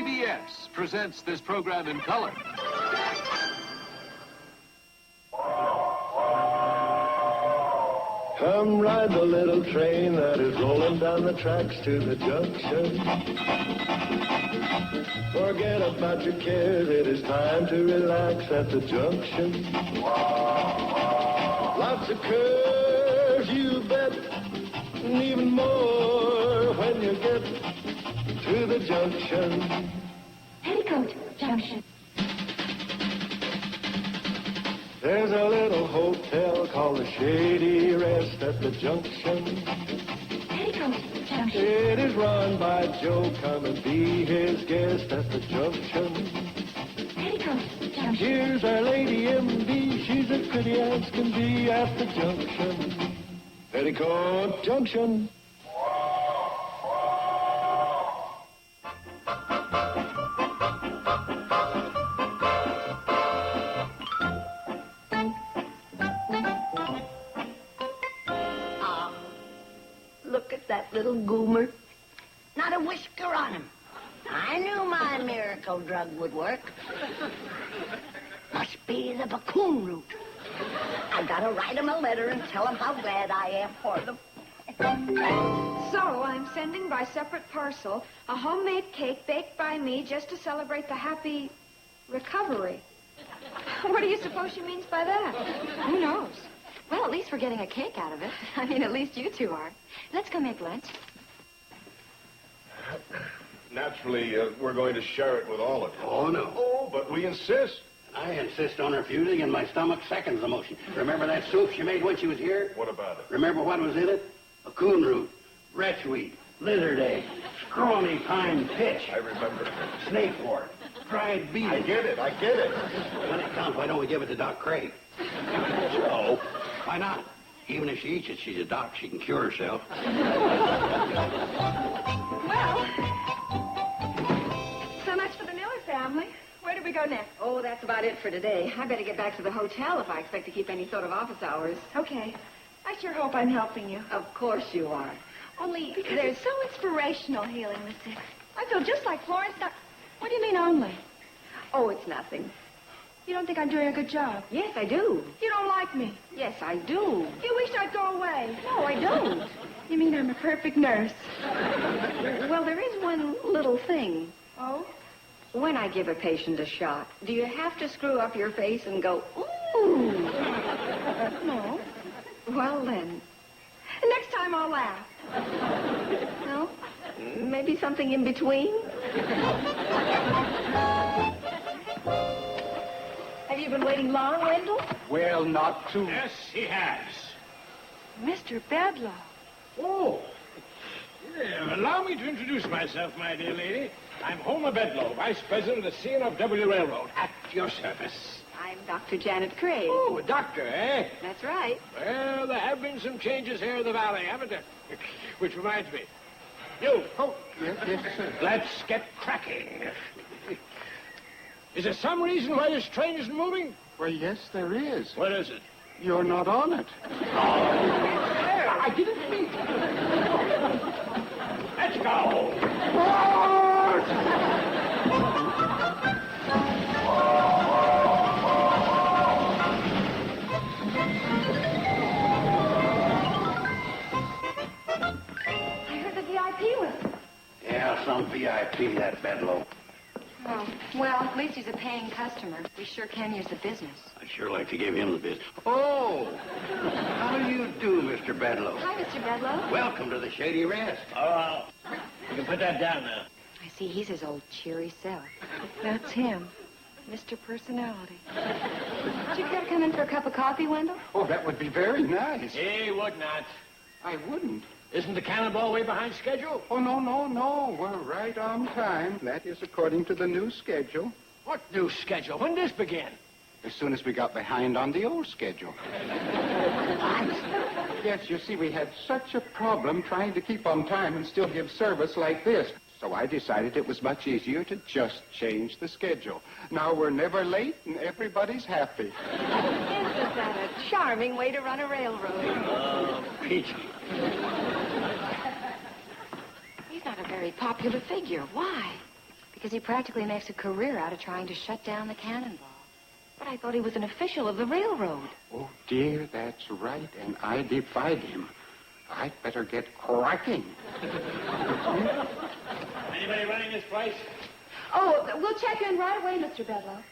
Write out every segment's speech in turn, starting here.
CBS presents this program in color. Come ride the little train that is rolling down the tracks to the junction. Forget about your cares, it is time to relax at the junction. Lots of curves, you bet, and even more when you get to the junction. Petticoat Junction. There's a little hotel called the Shady Rest at the junction. Petticoat Junction. It is run by Joe. Come and be his guest at the junction. Petticoat Junction. Here's our lady M.D. She's as pretty as can be at the junction. Petticoat Junction. Look at that little goomer. Not a whisker on him. I knew my miracle drug would work. Must be the Petticoat root. I've got to write him a letter and tell him how glad I am for them. So, I'm sending by separate parcel a homemade cake baked by me just to celebrate the happy recovery. What do you suppose she means by that? Who knows? Well, at least we're getting a cake out of it. I mean, at least you two are. Let's go make lunch. Naturally, we're going to share it with all of you. Oh, no. Oh, but we insist. I insist on refusing, and my stomach seconds the motion. Remember that soup she made when she was here? What about it? Remember what was in it? A coon root, wretchweed, lizard egg, scrawny pine pitch, I remember. snake wort, dried beef. I get it. When it counts, why don't we give it to Doc Craig? Joe. Why not? Even if she eats it, she's a doc. She can cure herself. Well, so much for the Miller family. Where do we go next? Oh, that's about it for today. I better get back to the hotel if I expect to keep any sort of office hours. Okay. I sure hope I'm helping you. Of course you are. Only Because there's... it's so inspirational healing the sick. I feel just like Florence. What do you mean only? Oh, it's nothing. You don't think I'm doing a good job? Yes, I do. You don't like me. Yes, I do. You wish I'd go away. No, I don't. You mean I'm a perfect nurse? Well, there is one little thing. Oh? When I give a patient a shot, do you have to screw up your face and go, ooh? No. Well, then. Next time I'll laugh. No? Maybe something in between? Have you been waiting long, Wendell? Well, not too... Yes, he has. Mr. Bedlow. Oh. Allow me to introduce myself, my dear lady. I'm Homer Bedlow, Vice President of the C&W Railroad, at your service. I'm Dr. Janet Craig. Oh, a doctor, eh? That's right. Well, there have been some changes here in the valley, haven't there? Which reminds me. You. Oh, yes, sir. Let's get cracking. Is there some reason why this train isn't moving? Well, yes, there is. What is it? You're not on it. I didn't mean to. Let's go. I heard the VIP was... Yeah, some VIP, that Bedlow. Oh, well, at least he's a paying customer. We sure can use the business. I'd sure like to give him the business. Oh! How do you do, Mr. Bedlow? Hi, Mr. Bedlow. Welcome to the Shady Rest. You can put that down now. I see he's his old cheery self. That's him. Mr. Personality. Would you care to come in for a cup of coffee, Wendell? Oh, that would be very nice. He would not. I wouldn't. Isn't the cannonball way behind schedule? Oh, no. We're right on time. That is according to the new schedule. What new schedule? When did this begin? As soon as we got behind on the old schedule. Yes, you see, we had such a problem trying to keep on time and still give service like this. So I decided it was much easier to just change the schedule. Now we're never late and everybody's happy. Isn't that a charming way to run a railroad? Oh, peachy. He's not a very popular figure. Why? because he practically makes a career out of trying to shut down the cannonball. But I thought he was an official of the railroad. Oh, dear, that's right, and I defied him. I'd better get cracking. Anybody running this place? Oh, we'll check in right away, Mr. Bedlow.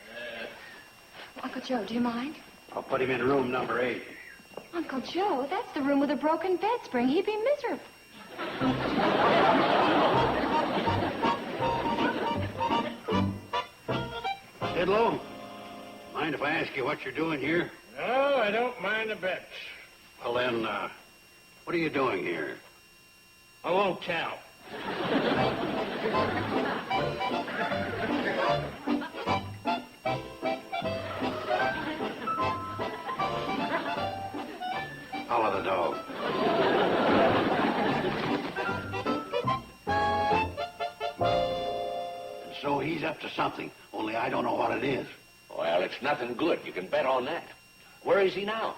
Uncle Joe, do you mind? I'll put him in room number 8. Uncle Joe, that's the room with a broken bed spring. He'd be miserable. Bedlow, mind if I ask you what you're doing here? No, I don't mind a bit. Well, then, what are you doing here? I won't tell. Follow the dog. And so he's up to something, only I don't know what it is. Well, it's nothing good. You can bet on that. Where is he now?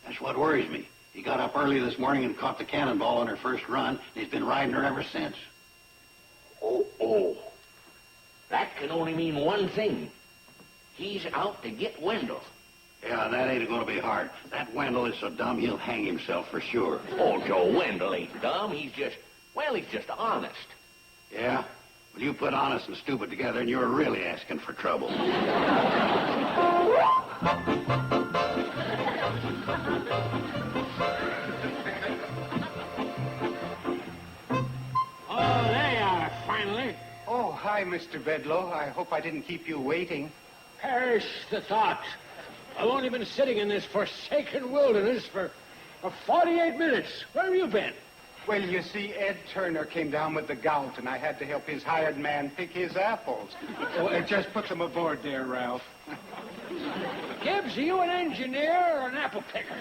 That's what worries me. He got up early this morning and caught the cannonball on her first run, and he's been riding her ever since. Oh. That can only mean one thing. He's out to get Wendell. Yeah, that ain't going to be hard. That Wendell is so dumb he'll hang himself for sure. Oh, Joe, Wendell ain't dumb. He's just honest. Yeah? Well, you put honest and stupid together, and you're really asking for trouble. Oh, there you are, finally. Oh, hi, Mr. Bedlow. I hope I didn't keep you waiting. Perish the thought. I've only been sitting in this forsaken wilderness for 48 minutes. Where have you been? Well, you see, Ed Turner came down with the gout, and I had to help his hired man pick his apples. Oh, just put them aboard there, Ralph. Gibbs, are you an engineer or an apple picker?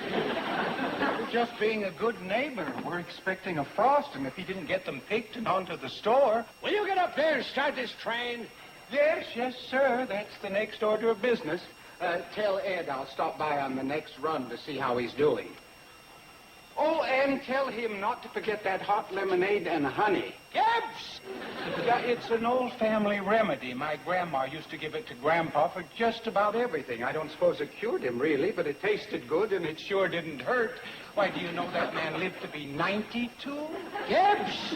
We're just being a good neighbor. We're expecting a frost, and if he didn't get them picked and onto the store... Will you get up there and start this train? Yes, sir. That's the next order of business. Tell Ed I'll stop by on the next run to see how he's doing. Oh, and tell him not to forget that hot lemonade and honey. Gibbs! Yeah, it's an old family remedy. My grandma used to give it to Grandpa for just about everything. I don't suppose it cured him, really, but it tasted good, and it sure didn't hurt. Why, do you know that man lived to be 92? Gibbs!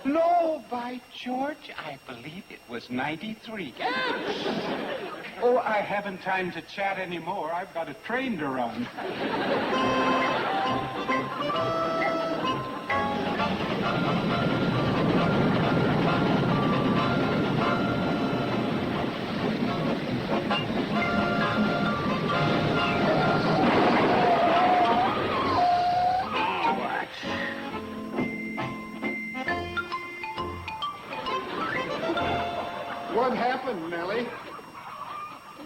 No, by George, I believe it was 93. Gibbs! Oh, I haven't time to chat anymore. I've got a train to run. What happened, Nellie?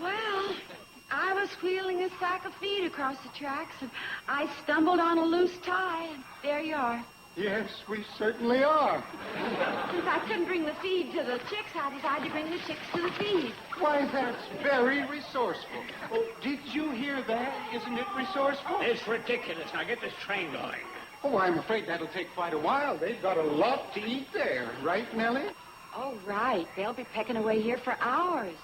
Well, I was wheeling a sack of feed across the tracks, and I stumbled on a loose tie, and there you are. Yes, we certainly are. Since I couldn't bring the feed to the chicks, I decided to bring the chicks to the feed. Why, that's very resourceful. Oh, did you hear that? Isn't it resourceful? It's ridiculous. Now get this train going. Oh, I'm afraid that'll take quite a while. They've got a lot to eat there. Right, Nellie? Oh, right. They'll be pecking away here for hours.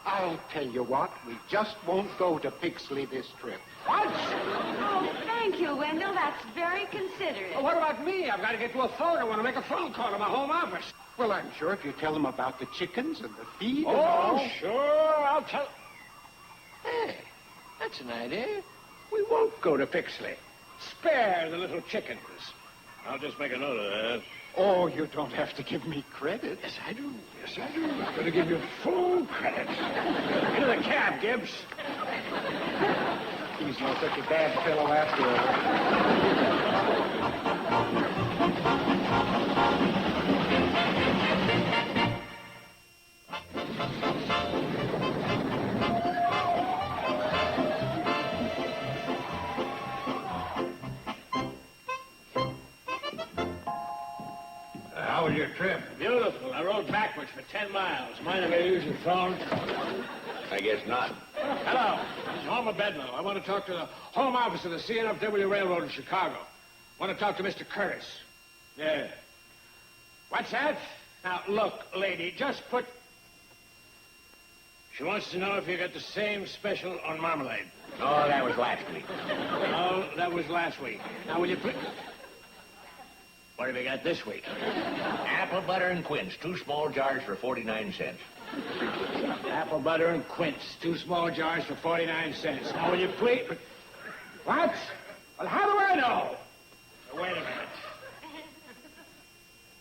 I'll tell you what, we just won't go to Pixley this trip. What? Oh, thank you, Wendell. That's very considerate. Well, what about me? I've got to get to a phone. I want to make a phone call to my home office. Well, I'm sure if you tell them about the chickens and the feed and Oh, all... sure. I'll tell... Hey, that's an idea. We won't go to Pixley. Spare the little chickens. I'll just make a note of that. Oh, you don't have to give me credit. Yes, I do. Yes, I do. I'm going to give you full credit. Into the cab, Gibbs. He's not such a bad fellow after How was your trip? Beautiful. I rode backwards for 10 miles. Mind if I use your phone? I guess not. Hello. This is Homer Bedlow. I want to talk to the home office of the CNFW Railroad in Chicago. I want to talk to Mr. Curtis. Yeah. What's that? Now, look, lady, just put... She wants to know if you got the same special on marmalade. Oh, that was last week. Oh, that was last week. Now, will you put... What have you got this week? Apple butter and quince, 2 small jars for 49 cents. Apple butter and quince, 2 small jars for 49 cents. Now, will you please... What? Well, how do I know? Now, wait a minute.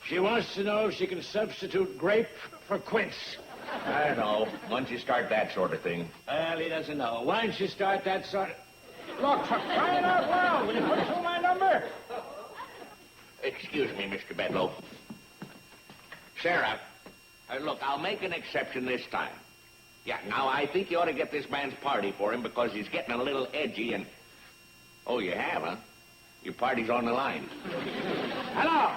She wants to know if she can substitute grape for quince. I know. Once you start that sort of thing. Well, he doesn't know. Why don't you start that sort of... Look, for crying out loud, will you put through my number? Excuse me, Mr. Bedlow. Sarah, look, I'll make an exception this time. Yeah, now I think you ought to get this man's party for him because he's getting a little edgy and... Oh, you have, huh? Your party's on the line. Hello.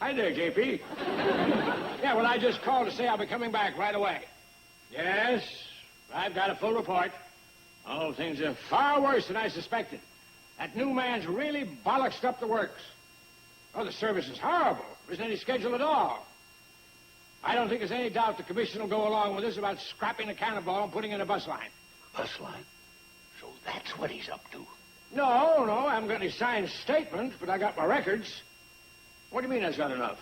Hi there, J.P. Yeah, well, I just called to say I'll be coming back right away. Yes, I've got a full report. Oh, things are far worse than I suspected. That new man's really bollocksed up the works. Oh, the service is horrible. There isn't any schedule at all. I don't think there's any doubt the commission will go along with us about scrapping the cannonball and putting in a bus line. Bus line? So that's what he's up to. No, I haven't got any signed statement, but I got my records. What do you mean that's not enough?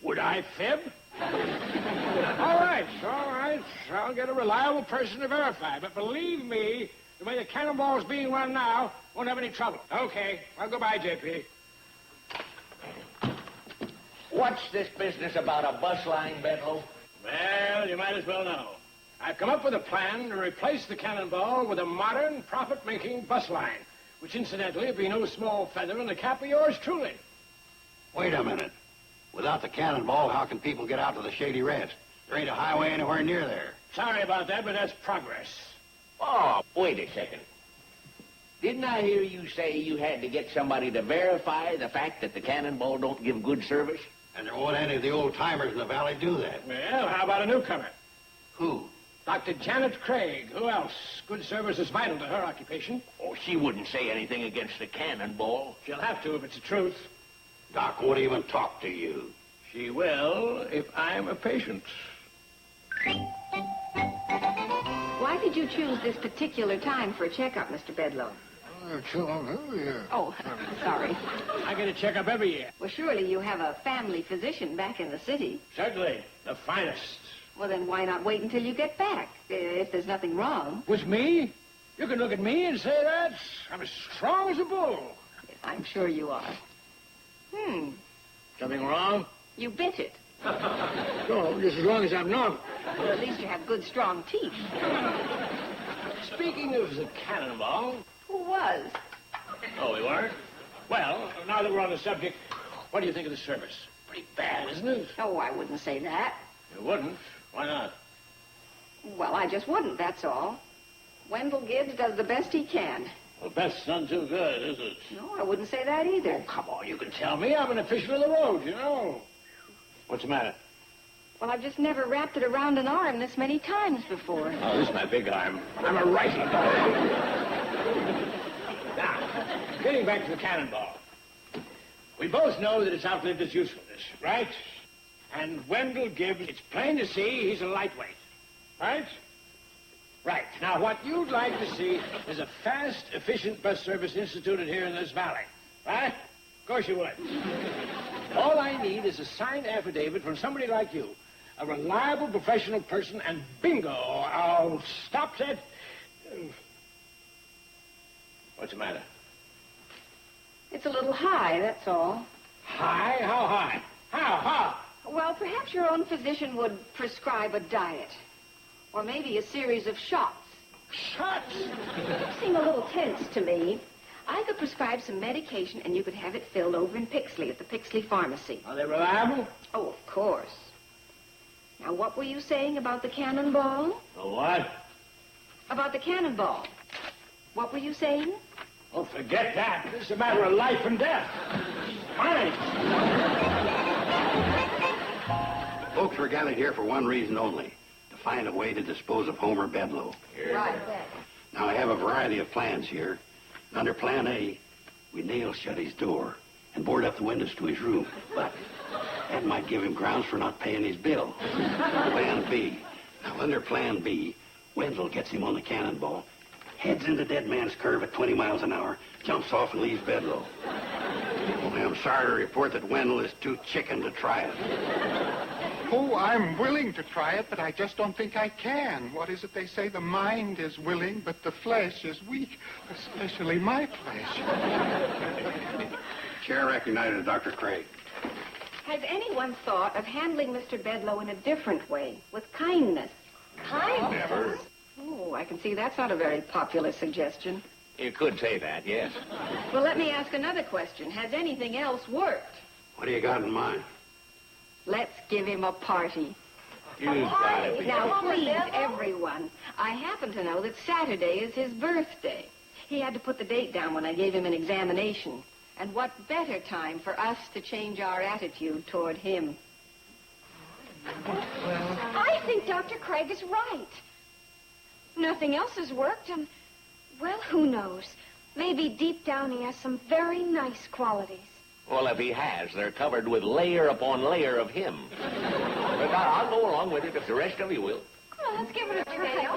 Would I fib? All right. I'll get a reliable person to verify. But believe me, the way the cannonball's being run now, won't have any trouble. Okay. Well, goodbye, J.P. What's this business about a bus line, Bedlow? Well, you might as well know. I've come up with a plan to replace the cannonball with a modern, profit-making bus line, which incidentally will be no small feather in the cap of yours truly. Wait a minute. Without the cannonball, how can people get out to the Shady Rest? There ain't a highway anywhere near there. Sorry about that, but that's progress. Oh, wait a second. Didn't I hear you say you had to get somebody to verify the fact that the cannonball don't give good service? And there won't any of the old-timers in the valley do that. Well, how about a newcomer? Who? Dr. Janet Craig. Who else? Good service is vital to her occupation. Oh, she wouldn't say anything against the cannonball. She'll have to if it's the truth. Doc won't even talk to you. She will if I'm a patient. Why did you choose this particular time for a checkup, Mr. Bedlow? Oh, sorry. I get a checkup every year. Well, surely you have a family physician back in the city. Certainly. The finest. Well, then why not wait until you get back, if there's nothing wrong? With me? You can look at me and say that? I'm as strong as a bull. Yes, I'm sure you are. Something wrong? You bit it. No, just as long as I'm not. Well, at least you have good, strong teeth. Speaking of the cannonball... Who was? Oh, we weren't? Well, now that we're on the subject, what do you think of the service? Pretty bad, isn't it? Oh, I wouldn't say that. You wouldn't? Why not? Well, I just wouldn't, that's all. Wendell Gibbs does the best he can. Well, best's not too good, is it? No, I wouldn't say that either. Oh, come on, you can tell me. I'm an official of the road, you know. What's the matter? Well, I've just never wrapped it around an arm this many times before. Oh, this is my big arm. I'm a righty. Now, getting back to the cannonball. We both know that it's outlived its usefulness, right? And Wendell Gibbs, it's plain to see he's a lightweight, right? Right. Now, what you'd like to see is a fast, efficient bus service instituted here in this valley, right? Of course you would. All I need is a signed affidavit from somebody like you, a reliable professional person, and bingo, I'll stop that. What's the matter? It's a little high, that's all. High? How high? How? Well, perhaps your own physician would prescribe a diet. Or maybe a series of shots. Shots? You seem a little tense to me. I could prescribe some medication, and you could have it filled over in Pixley at the Pixley Pharmacy. Are they reliable? Oh, of course. Now, what were you saying about the cannonball? The what? About the cannonball. What were you saying? Oh, forget that. This is a matter of life and death. Fine. Folks were gathered here for one reason only, to find a way to dispose of Homer Bedlow. Right. Now, I have a variety of plans here. Under Plan A, we nail shut his door. and board up the windows to his room. But that might give him grounds for not paying his bill. Plan B. Now, under Plan B, Wendell gets him on the cannonball, heads into Dead Man's Curve at 20 miles an hour, jumps off and leaves Bedloe. Only I'm sorry to report that Wendell is too chicken to try it. Oh, I'm willing to try it, but I just don't think I can. What is it they say? The mind is willing, but the flesh is weak, especially my flesh. Chair recognizes Dr. Craig. Has anyone thought of handling Mr. Bedloe in a different way, with kindness? Kindness? Never. Oh, I can see that's not a very popular suggestion. You could say that, yes. Well, let me ask another question. Has anything else worked? What do you got in mind? Let's give him a party. You've got to be. Now, please, everyone, I happen to know that Saturday is his birthday. He had to put the date down when I gave him an examination. And what better time for us to change our attitude toward him? I think Dr. Craig is right. Nothing else has worked, and, well, who knows? Maybe deep down he has some very nice qualities. Well, if he has, they're covered with layer upon layer of him. But I'll go along with it if the rest of you will. Come on, let's give it a try.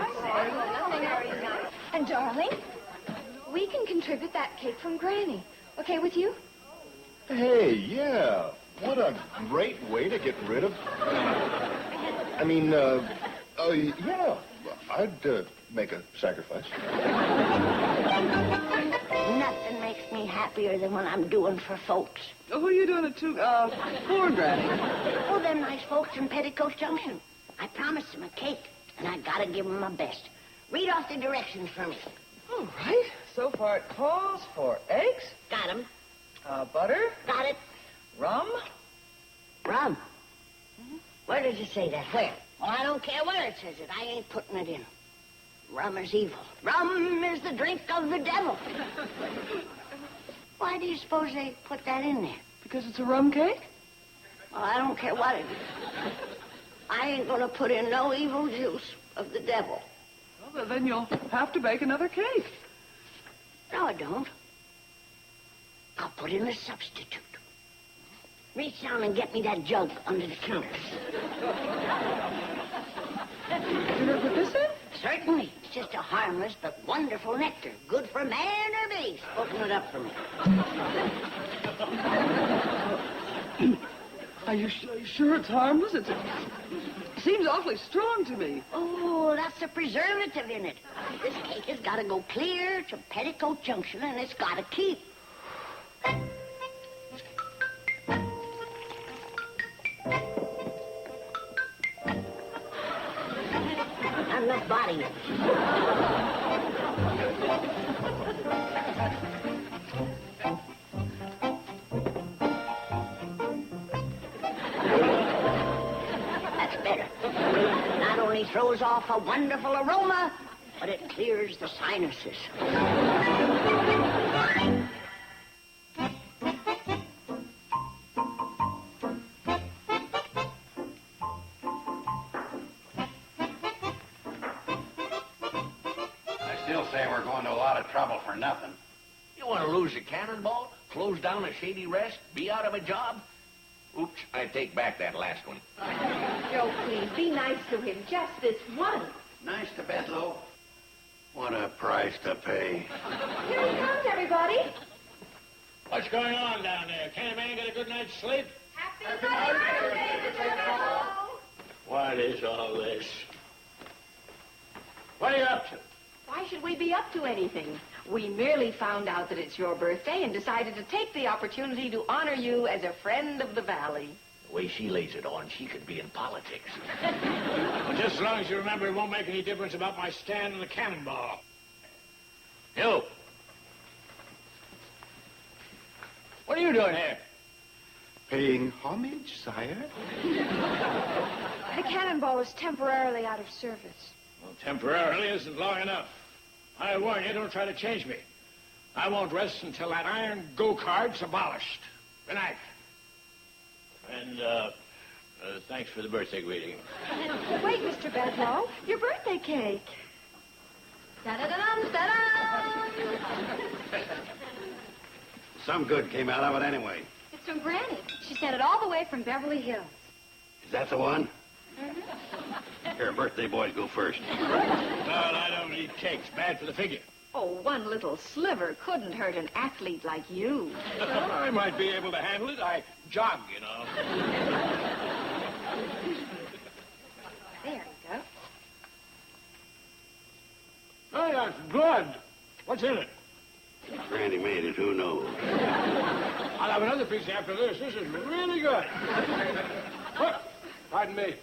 And, darling, we can contribute that cake from Granny. Okay with you? Hey, yeah. What a great way to get rid of... yeah. I'd make a sacrifice. Nothing makes me happier than when I'm doing for folks. Oh, who are you doing it to? Poor Granny. Oh, them nice folks in Petticoat Junction. I promised them a cake, and I gotta give them my best. Read off the directions for me. All right. So far it calls for eggs. Got 'em. Butter. Got it. Rum. Rum. Where does it say that? Where? Well, I don't care where it says it. I ain't putting it in. Rum is evil. Rum is the drink of the devil. Why do you suppose they put that in there? Because it's a rum cake? Well, I don't care what it is. I ain't gonna put in no evil juice of the devil. Well, then you'll have to bake another cake. No, I don't. I'll put in a substitute. Reach down and get me that jug under the counter. You're gonna put this in? Certainly. It's just a harmless but wonderful nectar. Good for man or beast. Open it up for me. Are you sure it's harmless? It seems awfully strong to me. Oh, that's the preservative in it. This cake has got to go clear to Petticoat Junction, and it's got to keep. I'm the body. That's better. Not only throws off a wonderful aroma, but it clears the sinuses. Say we're going to a lot of trouble for nothing. You want to lose a cannonball, close down a shady rest, be out of a job? Oops, I take back that last one. Joe, please, be nice to him just this once. Nice to Bedloe. What a price to pay. Here he comes, everybody. What's going on down there? Can't a man get a good night's sleep? Happy birthday, Joe. What is all this? What are you up to? Why should we be up to anything? We merely found out that it's your birthday and decided to take the opportunity to honor you as a friend of the valley. The way she lays it on, she could be in politics. Well, just as long as you remember, it won't make any difference about my stand in the cannonball. You. What are you doing here? Paying homage, sire? The cannonball is temporarily out of service. Well, temporarily isn't long enough. I warn you, don't try to change me. I won't rest until that iron go-kart's abolished. Good night. And, thanks for the birthday greeting. Wait, Mr. Bedloe. Your birthday cake. Da-da-da-dum, da-dum. Some good came out of it anyway. It's from Granny. She sent it all the way from Beverly Hills. Is that the one? Mm-hmm. Here, birthday boys go first. Well, I don't eat cakes. Bad for the figure. Oh, one little sliver couldn't hurt an athlete like you. I might be able to handle it. I jog, you know. There you go. Oh, that's good. What's in it? Granny made it, who knows? I'll have another piece after this. This is really good. Oh, pardon me.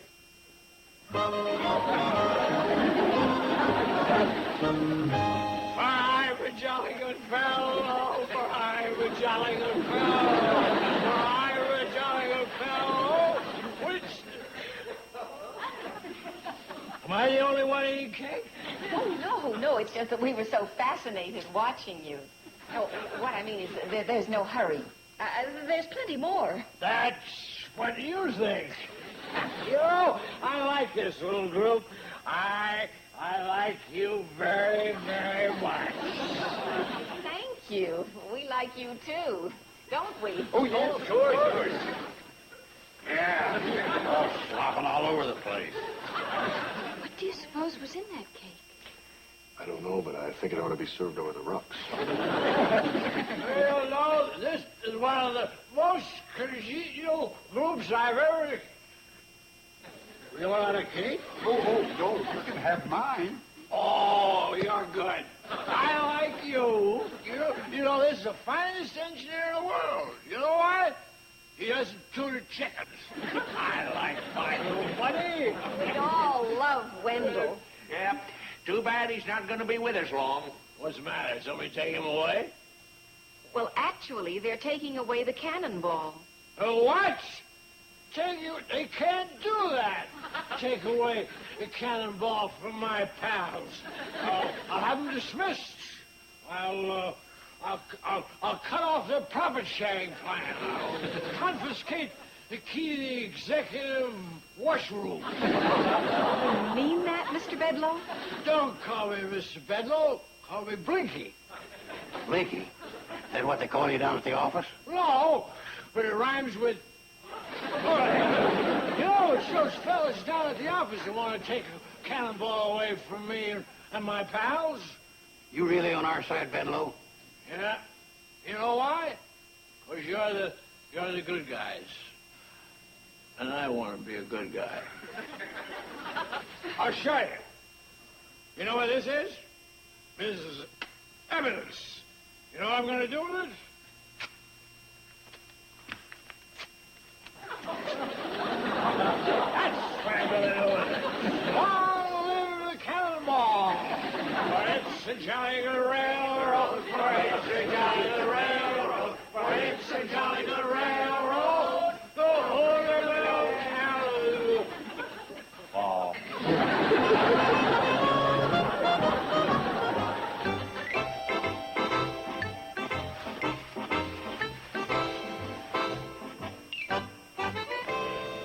I'm a jolly good fellow, for I'm a jolly good fellow, for I'm a jolly good fellow. Which... Am I the only one eating cake? Oh, no, it's just that we were so fascinated watching you. Oh, what I mean is there's no hurry. There's plenty more. That's what you think. You know, I like this little group. I like you very, very much. Thank you. We like you, too. Don't we? Oh, yes, sure. Yeah. All slopping all over the place. What do you suppose was in that cake? I don't know, but I think it ought to be served over the rocks. Well, no, this is one of the most congenial groups I've ever... You want a cake? Oh, no, you can have mine. Oh, you're good. I like you. You know, this is the finest engineer in the world. You know why? He doesn't tutor chickens. I like my little buddy. We all love Wendell. Yep. Too bad he's not going to be with us long. What's the matter? Somebody take him away? Well, actually, they're taking away the cannonball. What? They can't do that. Take away the cannonball from my pals. I'll have them dismissed. I'll cut off their profit-sharing plan. I'll confiscate the key to the executive washroom. You mean that, Mr. Bedlow? Don't call me Mr. Bedlow. Call me Blinky. Blinky? That what they call you down at the office? No, but it rhymes with... All right. You know, it's those fellas down at the office who want to take a cannonball away from me and my pals. You really on our side, Bedlow? Yeah. You know why? Because you're the good guys. And I want to be a good guy. I'll show you. You know what this is? This is evidence. You know what I'm going to do with it? That's what I'm going to do with it. Long live the cannonball! For it's a jolly good railroad. For it's a jolly good railroad. For it's a jolly good railroad. The whole little town. Oh.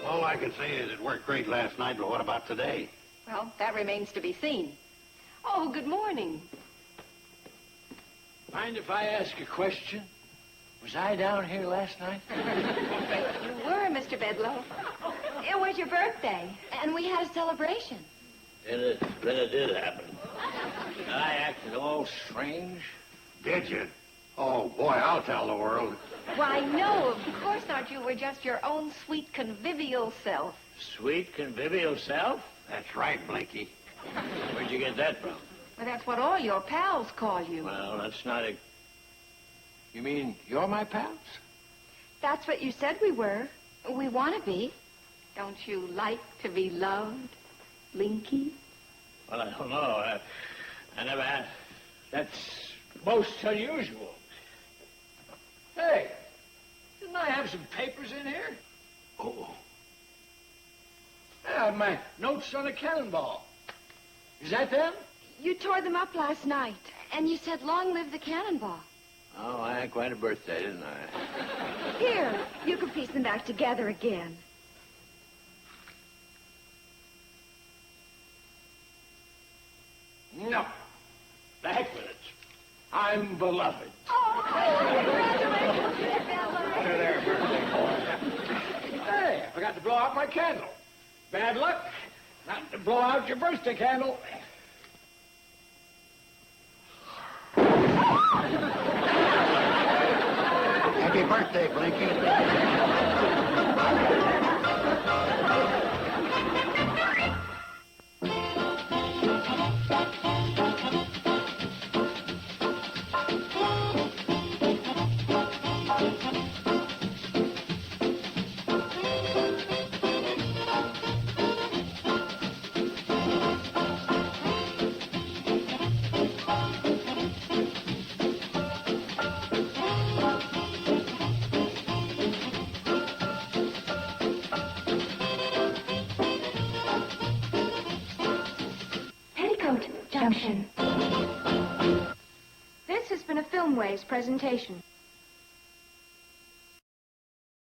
All I can say is it worked great last night, but what about today? Well, that remains to be seen. Oh, good morning. Mind if I ask a question? Was I down here last night? You were, Mr. Bedlow. It was your birthday, and we had a celebration. Then it did happen. I acted all strange. Did you? Oh, boy, I'll tell the world. Why, no, of course not. You were just your own sweet, convivial self. Sweet, convivial self? That's right, Blinky. Where'd you get that from? Well, that's what all your pals call you. Well, that's not a... You mean you're my pals? That's what you said we were. We want to be. Don't you like to be loved, Blinky? Well, I don't know. I never had... That's most unusual. Hey, didn't I have some papers in here? Oh. Yeah, my notes on a cannonball. Is that them? You tore them up last night, and you said, long live the cannonball. Oh, I had quite a birthday, didn't I? Here, you can piece them back together again. No. The heck with it. I'm beloved. Oh, congratulations. out my candle. Bad luck not to blow out your birthday candle. Happy birthday, Blinky. Petticoat Junction. This has been a Filmways presentation.